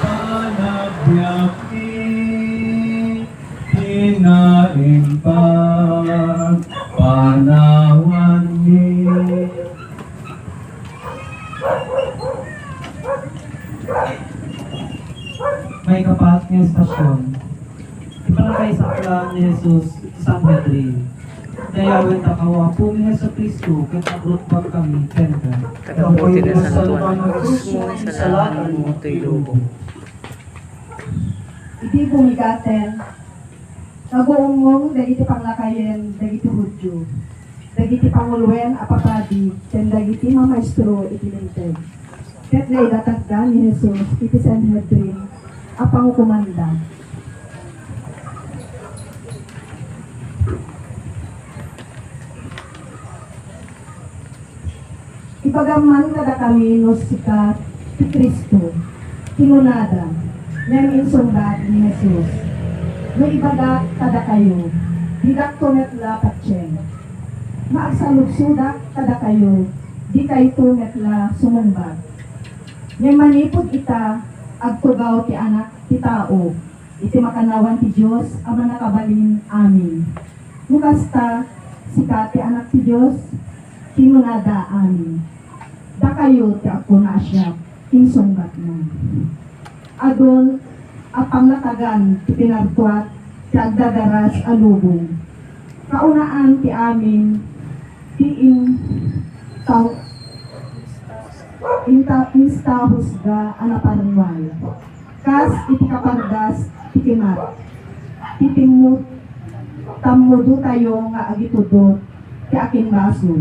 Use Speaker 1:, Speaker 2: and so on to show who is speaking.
Speaker 1: Panagyapi, hinain pa, panawan ni.
Speaker 2: May kapat ng estasyon. Ipalakay sa aklan ni Jesus sa Sanhedrin. Dayawin takawa po ni Heso Kristo ket agrutbag kami tenda.
Speaker 3: Kadabuti na sa tuwan ng Kristo sa lahat mo ito'y lubong.
Speaker 4: Iti bumigaten, nag-uungong dagiti panglakayen, dagiti Hudyo, dagiti pangulwen apapadi, ken dagiti mamaestro iti linteg. Ket naidatagda ni Jesus iti Sanhedrin, apang kumanda. Ipagaman kada kami no sikat ti Kristo, tinunada, ngayon sunggat ni Jesus. No ibagat kada kayo, didak tunet la patsyeng. Maagsalugsudak kada kayo, di kayo tunet la sumumbat. Ngayon manipod ita, agtugaw ti anak ti tao, iti makanawan ti Diyos, ama nakabalin amin. Mukasta, sikat ti anak ti Diyos, tinunada amin. Da kayo ti ako na asya, insunggat mo. Adon, apang natagan ti pinartuat, ti agdadaras alubong. Kaunaan ti amin, ti inta husga anaparwal. Kas iti kapardas, ti kinat. Titimut, tamudo tayo nga agitudot, ti akin baso.